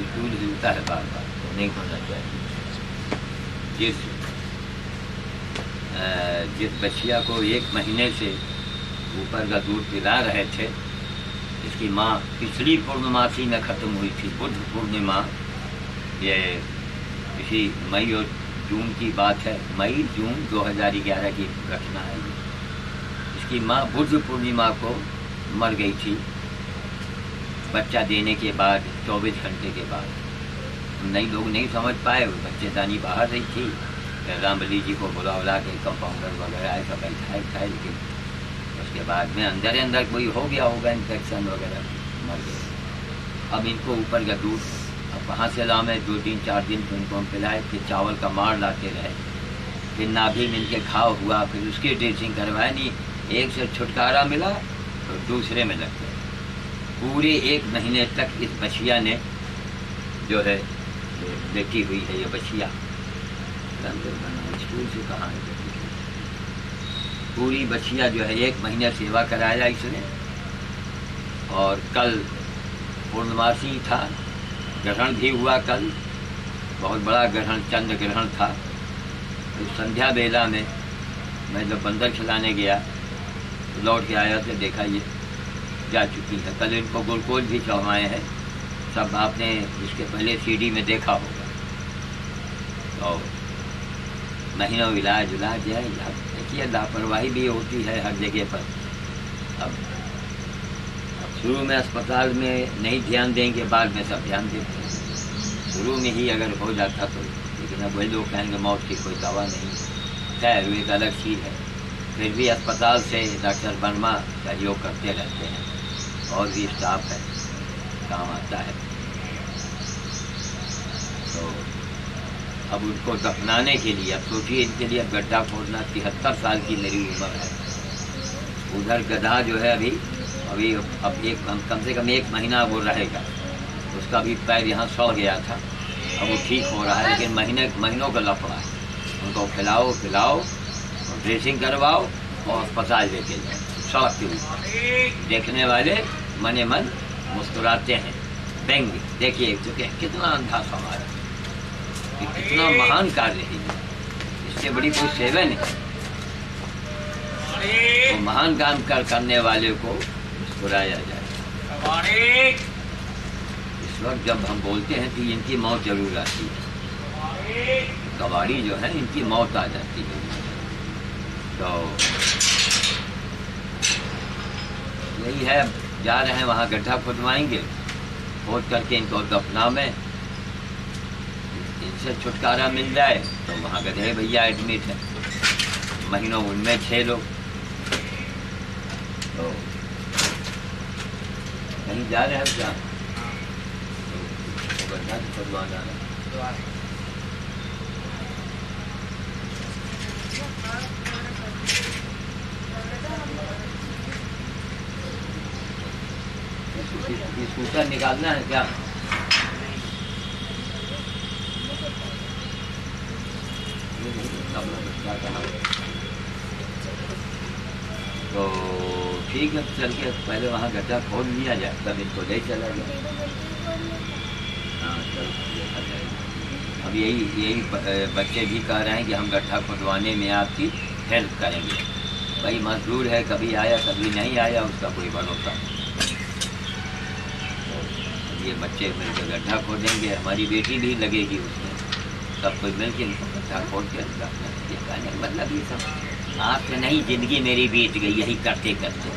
Stool हिलता है बार बार, तो नहीं होना चाहिए। जिस बच्चिया को 1 महीने से ऊपर का दूध पिला रहे थे, इसकी माँ पिछली पूर्णमासी में ख़त्म हुई थी, बुद्ध पूर्णिमा। ये इसी मई और जून की बात है, मई जून 2011 की घटना है ये। इसकी माँ बुद्ध पूर्णिमा को मर गई थी, बच्चा देने के बाद 24 घंटे के बाद। नई लोग नहीं समझ पाए, बच्चेदानी बाहर रही थी। रामबली जी को बुला के कंपाउंडर वगैरह ऐसा बैठाए था, लेकिन उसके बाद में अंदर कोई हो गया होगा इन्फेक्शन वगैरह, मर गए। अब इनको ऊपर का दूध अब कहाँ से लाम है? 2 दिन 4 दिन तो इनको हम पिलाए, फिर चावल का मार लाते रहे, फिर नाभि में इनके घाव हुआ, फिर उसकी ड्रेसिंग करवाए। नहीं, एक से छुटकारा मिला तो दूसरे में लग गए। पूरे 1 महीने तक इस बछिया ने जो है लेटी हुई है। ये बछिया स्कूल से कहाँ है? पूरी बछिया जो है 1 महीने सेवा कराया इसने। और कल पूर्णमासी था, ग्रहण भी हुआ कल, बहुत बड़ा ग्रहण, चंद्र ग्रहण था। तो संध्या बेला में मैं जब बंदर खिलाने गया तो लौट के आया तो देखा ये जा चुकी है। कल इनको गुलकोल भी चढ़वाए हैं, सब आपने इसके पहले सीडी में देखा होगा। तो महीनों इलाज है। देखिए लापरवाही भी होती है हर जगह पर। अब शुरू में अस्पताल में नहीं ध्यान देंगे, बाद में सब ध्यान देते हैं। शुरू में ही अगर हो जाता तो, लेकिन अब वही लोग कहेंगे मौत की कोई दवा नहीं। खैर वो एक अलग चीज़ है। फिर भी अस्पताल से डॉक्टर वर्मा सहयोग करते रहते हैं, और भी स्टाफ है, काम आता है। तो अब उनको दफनाने के लिए, अब सोचिए इनके लिए अब गड्ढा खोदना, 73 साल की मेरी उम्र है। उधर गड्ढा जो है अभी अब कम से कम 1 महीना वो रहेगा। उसका भी पैर यहाँ सड़ गया था, अब वो ठीक हो रहा है, लेकिन महीनों का लफड़ा है। उनको खिलाओ पिलाओ और ड्रेसिंग करवाओ और अस्पताल लेके जाओ, सड़क के ऊपर। देखने वाले मने मन मुस्कुराते हैं, व्यंग। देखिए कितना अंधा समाज है, कितना महान कार्य है, इससे बड़ी कोई सेवा नहीं। तो महान काम करने वाले को मुस्कुराया जाए। इस वक्त जब हम बोलते हैं कि इनकी मौत जरूर आती है, कबाड़ी जो है इनकी मौत आ जाती है। तो यही है, जा रहे हैं वहाँ गड्ढा खुदवाएंगे, खोद करके इनको दफना में इनसे छुटकारा मिल जाए। तो वहाँ गधे भैया एडमिट है, महीनों उनमें 6 लोग। तो कहीं जा रहे हैं क्या? तो गड्ढा खुदवा जाना। स्कूटर निकालना है क्या? तो ठीक है, चल के पहले वहाँ गड्ढा खोद लिया जाए, तब इनको ले चला जाए। हाँ चल, देखा जाएगा। अब यही बच्चे भी कह रहे हैं कि हम गड्ढा खुदवाने में आपकी हेल्प करेंगे। भाई मजदूर है, कभी आया कभी नहीं आया, उसका कोई भरोसा नहीं। ये बच्चे मिलकर गड्ढा खोदेंगे, हमारी बेटी भी लगेगी उसमें, सब कोई मिल के इनको गड्ढा खोद के कहने मतलब ये सब आपसे नहीं, जिंदगी मेरी बीत गई यही करते करते।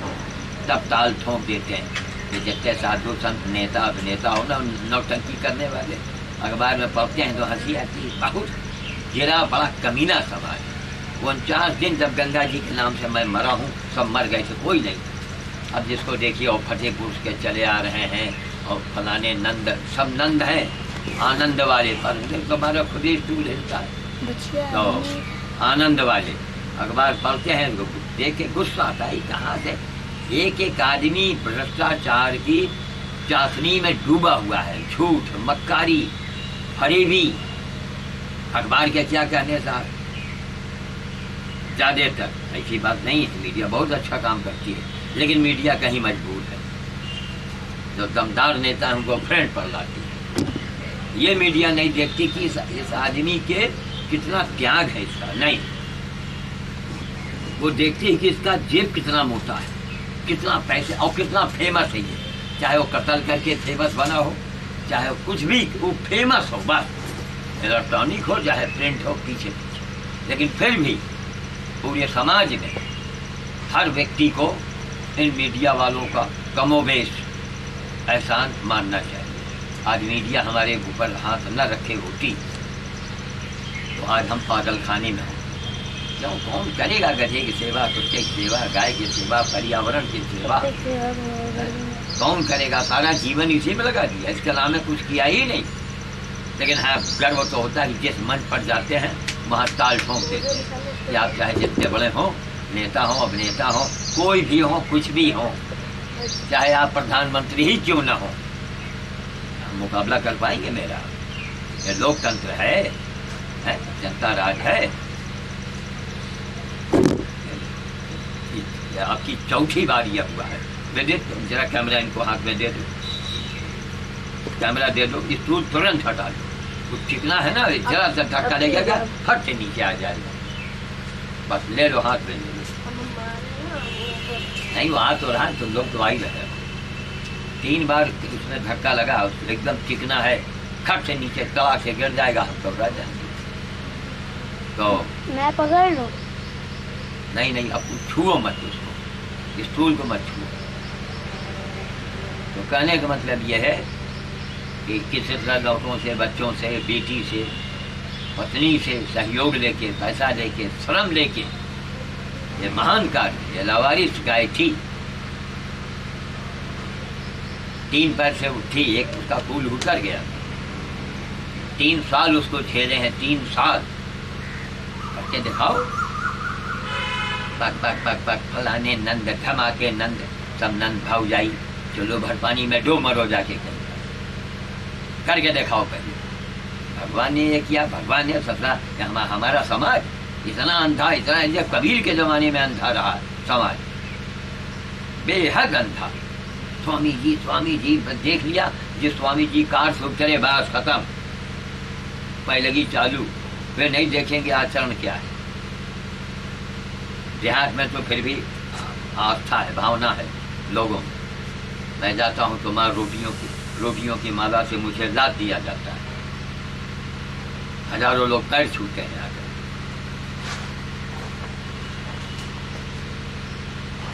तब ताल ठोंक देते हैं कि जितने साधु संत नेता अभिनेता हो ना, नौटंकी करने वाले, अखबार में पढ़ते हैं तो हंसी आती है। बहुत गिरा बड़ा कमीना समाज। 49 दिन जब गंगा जी के नाम से मैं मरा हूँ, सब मर गए थे, कोई नहीं। अब जिसको देखिए और फतेहपुर के चले आ रहे हैं, और फलाने नंद, सब नंद हैं, आनंद वाले। पर हमारा खुद ही स्टूल हिलता है। तो आनंद वाले अखबार पढ़ते हैं, देख के गुस्सा आता है। कहाँ से एक आदमी भ्रष्टाचार की चाशनी में डूबा हुआ है, झूठ मक्कारी फरेबी। अखबार के क्या कहने साहब, ज़्यादातर ऐसी बात नहीं है, मीडिया बहुत अच्छा काम करती है, लेकिन मीडिया कहीं मजबूर है। जो दमदार नेता है उनको फ्रेंड पर लाती है। ये मीडिया नहीं देखती कि इस आदमी के कितना त्याग है इसका, नहीं, वो देखती है कि इसका जेब कितना मोटा है, कितना पैसे और कितना फेमस है ये। चाहे वो कत्ल करके फेमस बना हो, चाहे कुछ भी वो फेमस हो, बस इलेक्ट्रॉनिक हो चाहे प्रिंट हो, पीछे पीछे। लेकिन फिर भी पूरे समाज में हर व्यक्ति को इन मीडिया वालों का कमोबेश एहसान मानना चाहिए। आज मीडिया हमारे ऊपर हाथ न रखे होती तो आज हम पागल खाने में हो। क्यों, कौन करेगा गधे की सेवा, कुत्ते की सेवा, गाय की सेवा, पर्यावरण की सेवा, कौन करेगा? सारा जीवन इसी में लगा दिया, इसके अलावा कुछ किया ही नहीं। लेकिन हाँ, गर्व तो होता है कि जिस मंच पर जाते हैं वहाँ ताल ठोंक देते हैं कि आप चाहे जितने बड़े हों, नेता हो, अभिनेता हो, कोई भी हो, कुछ भी हो, चाहे आप प्रधानमंत्री ही क्यों ना हो, मुकाबला कर पाएंगे मेरा? ये लोकतंत्र है, जनता राज है। आपकी चौथी बार यह हुआ है। विदित, जरा कैमरा इनको हाथ में दे दो, कैमरा दे दो, स्टूल तुरंत हटा दो। कुछ चिकना है ना, जरा सा धक्का लगेगा फट से नीचे आ जाएगा। बस ले लो, हाथ में ले लो। नहीं, वो हाथ हो रहा है, तुम लोग तो आ ही रहे हो। 3 बार उसमें धक्का लगा, एकदम चिकना है, खट से नीचे तला से गिर जाएगा, हम तो रह जाएंगे। तो मैं पकड़ लूं? नहीं, अब छुओ मत उसको, स्टूल को मत छुओ। तो कहने का मतलब यह है कि किसी तरह लौटों से, बच्चों से, बेटी से, पत्नी से सहयोग लेके, पैसा लेके, श्रम लेके ये महान कार्य, ये लावारिस गाय थी, 3 पैर से उठी, एक उसका फूल उतर गया। 3 साल उसको झेले हैं, 3 साल। करके दिखाओ, पक पक पक पक, फलाने नंद, धमाके नंद, सब नंद भाव जाई, चलो भर पानी में डो मरो जाके, करके दिखाओ पहले। भगवान ने ये किया, भगवान ने ससुरा, हमारा समाज इतना अंधा, इतना कबीर के जमाने में अंधा रहा समाज, बेहद अंधा। स्वामी जी देख लिया, जिस स्वामी जी कार से उतरे बस खत्म, मैं लगी चालू, वे नहीं देखेंगे आचरण क्या है। देहात में तो फिर भी आस्था है, भावना है लोगों में। मैं जाता हूँ तो माँ रोटियों की माला से मुझे लाद दिया जाता है, हजारों लोग पैर छूते हैं आकर।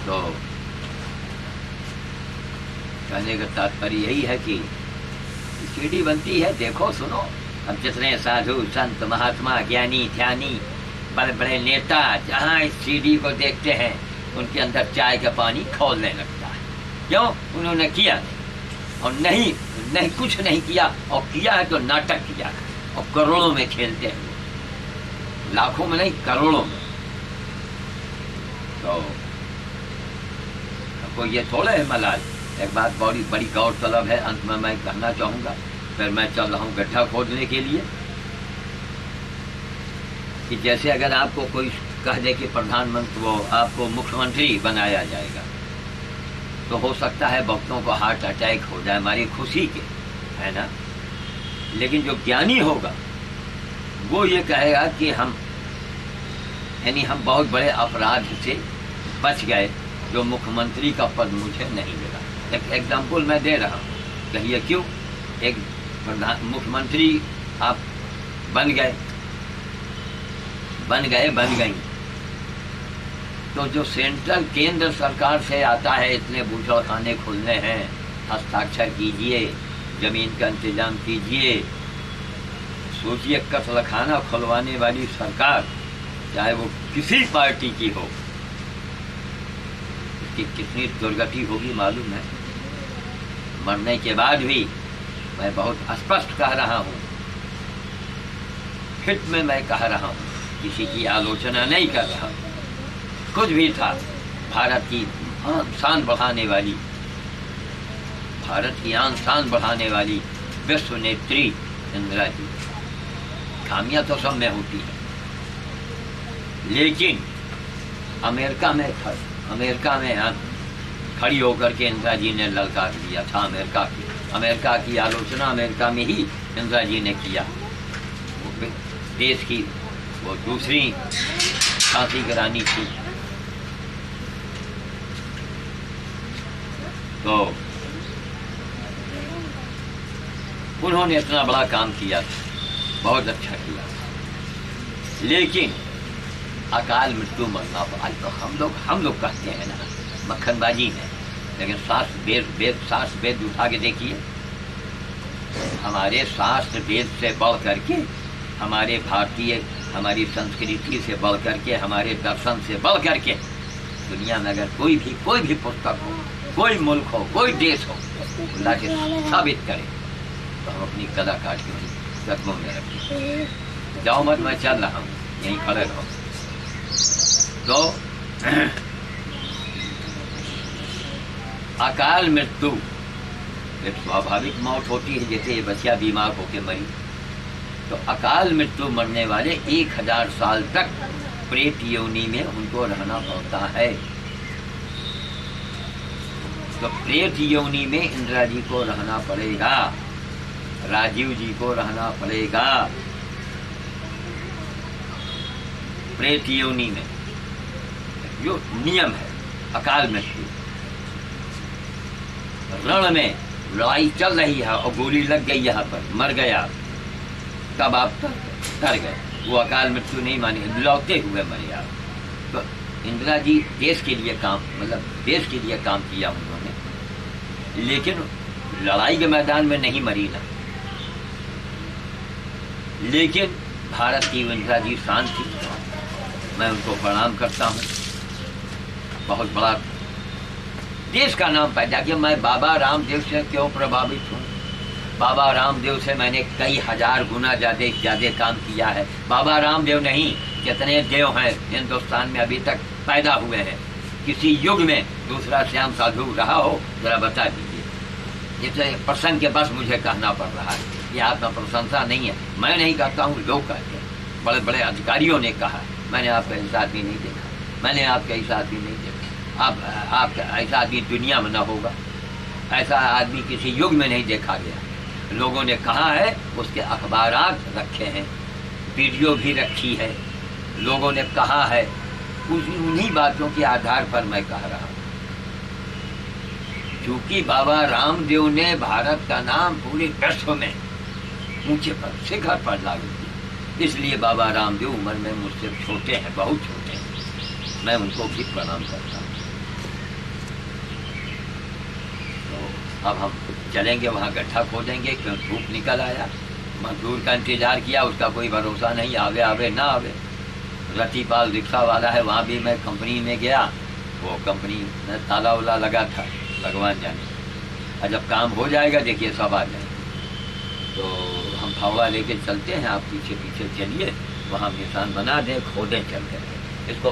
तो कहने का तात्पर्य यही है कि सीढ़ी बनती है, देखो सुनो। अब जितने साधु संत महात्मा ज्ञानी ध्यानी बड़े बड़े नेता जहाँ इस सीढ़ी को देखते हैं उनके अंदर चाय का पानी खौलने लगता है। क्यों? उन्होंने किया नहीं, और नहीं कुछ नहीं किया, और किया है तो नाटक किया है, और करोड़ों में खेलते हैं, लाखों में नहीं करोड़ों में। तो आपको ये थोड़ा है मलाल। एक बात बड़ी गौरतलब है, अंत में मैं कहना चाहूँगा, फिर मैं चल रहा हूँ गड्ढा खोदने के लिए, कि जैसे अगर आपको कोई कह दे कि प्रधानमंत्री, वो आपको मुख्यमंत्री बनाया जाएगा, तो हो सकता है भक्तों को हार्ट अटैक हो जाए हमारी खुशी के, है ना। लेकिन जो ज्ञानी होगा वो ये कहेगा कि हम बहुत बड़े अपराध से बच गए जो मुख्यमंत्री का पद मुझे नहीं मिला। एक एग्जाम्पल मैं दे रहा हूँ, कहिए क्यों? एक मुख्यमंत्री आप बन गई, तो जो सेंट्रल केंद्र सरकार से आता है, इतने बूचड़खाने खुलने हैं, हस्ताक्षर कीजिए, जमीन का इंतजाम कीजिए। सोचिए, कत्लखाना खुलवाने वाली सरकार, चाहे वो किसी पार्टी की हो, उसकी कितनी दुर्गति होगी मालूम है। मरने के बाद भी मैं बहुत स्पष्ट कह रहा हूँ, हित में मैं कह रहा हूँ, किसी की आलोचना नहीं कर रहा हूँ। कुछ भी था, भारत की शान बढ़ाने वाली, भारत की आन शान बढ़ाने वाली विश्व नेत्री इंदिरा जी। खामियां तो सब में होती है, लेकिन अमेरिका में खड़ी होकर के इंदिरा जी ने ललकार दिया था अमेरिका की आलोचना अमेरिका में ही इंदिरा जी ने किया। वो देश की वो दूसरी झांसी की रानी थी। तो उन्होंने इतना बड़ा काम किया था, बहुत अच्छा किया, लेकिन अकाल मृत्यु मरना पड़ा। तो हम लोग कहते हैं ना मक्खनबाजी में, लेकिन शास्त्र वेद उठा के देखिए, हमारे शास्त्र वेद से बढ़ करके, हमारे भारतीय हमारी संस्कृति से बढ़ करके, हमारे दर्शन से बढ़ करके दुनिया में अगर कोई भी पुस्तक हो, कोई मुल्क हो, कोई देश हो, अल्लाह के साबित करे तो हम अपनी कला काट के वहीं कदमों में रखें। जाओ मत, मैं चल रहा हूँ, यहीं खड़े रहो। तो अकाल मृत्यु एक स्वाभाविक मौत होती है, जैसे ये बच्चा बीमार होकर मरी। तो अकाल मृत्यु मरने वाले 1000 साल तक प्रेत योनि में उनको रहना पड़ता है। तो प्रेत योनि में इंदिरा जी को रहना पड़ेगा, राजीव जी को रहना पड़ेगा प्रेत योनि में। जो नियम है अकाल मृत्यु, रण में लड़ाई चल रही है और गोली लग गई, यहाँ पर मर गया, तब आप डर गए, वो अकाल मृत्यु नहीं माने, लौटते हुए मरे आप। तो इंदिरा जी देश के लिए काम, मतलब देश के लिए काम किया उन्होंने, लेकिन लड़ाई के मैदान में नहीं मरी ना। लेकिन भारत की इंदिरा जी शान थी, मैं उनको प्रणाम करता हूँ। बहुत बड़ा देश का नाम पैदा किया। मैं बाबा रामदेव से क्यों प्रभावित हूँ? बाबा रामदेव से मैंने कई हजार गुना ज़्यादा काम किया है। बाबा रामदेव नहीं, कितने देव हैं हिंदुस्तान में अभी तक पैदा हुए हैं। किसी युग में दूसरा श्याम साधु रहा हो, जरा बता दीजिए। जैसे प्रसंग के बस मुझे कहना पड़ रहा है, ये आत्मा प्रशंसा नहीं है, मैं नहीं कहता हूँ, लोग कहते हैं, बड़े बड़े अधिकारियों ने कहा। मैंने आपका ऐसा आदमी नहीं देखा, मैंने आपका ऐसा आदमी नहीं देखा। आप ऐसा आदमी दुनिया में न होगा, ऐसा आदमी किसी युग में नहीं देखा गया। लोगों ने कहा है, उसके अखबारात रखे हैं, वीडियो भी रखी है, लोगों ने कहा है। उन्हीं बातों के आधार पर मैं कह रहा हूँ, क्योंकि बाबा रामदेव ने भारत का नाम पूरे विश्व में ऊंचे पर, शिखर पर लागू किया। इसलिए बाबा रामदेव उम्र में मुझसे छोटे हैं, बहुत छोटे हैं, मैं उनको भी प्रणाम करता हूँ। तो अब हम चलेंगे, वहाँ गड्ढा खोदेंगे, क्यों धूप निकल आया। मजदूर का इंतजार किया, उसका कोई भरोसा नहीं, आवे ना आवे। रतिपाल रिक्शा वाला है, वहाँ भी मैं कंपनी में गया, वो कंपनी में ताला वाला लगा था, भगवान जाने। और जब काम हो जाएगा देखिए सब आ जाएंगे। तो हम फावड़ा लेके चलते हैं, आप पीछे पीछे चलिए, वहाँ निशान बना दें, खोदें चल करके इसको।